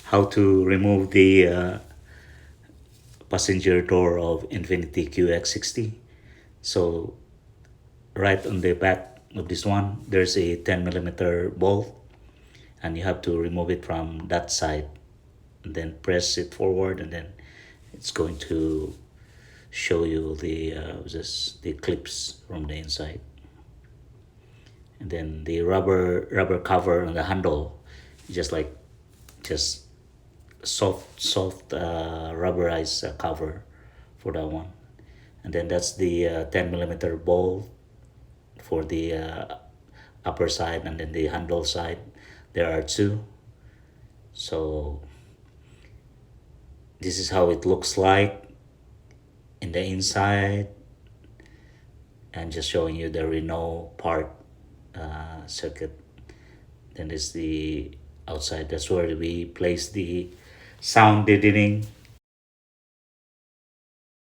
how to remove the passenger door of Infiniti QX60. So right on the back of this one, there's a 10 millimeter bolt, and you have to remove it from that side, and then press it forward, and then it's going to show you the just the clips from the inside. And then the rubber cover on the handle, just like just soft rubberized cover for that one. And then that's the 10 millimeter bolt for the upper side, and then the handle side there are two. So this is how it looks like in the inside, and just showing you the Renault part circuit. Then there's the outside, that's where we place the sound deadening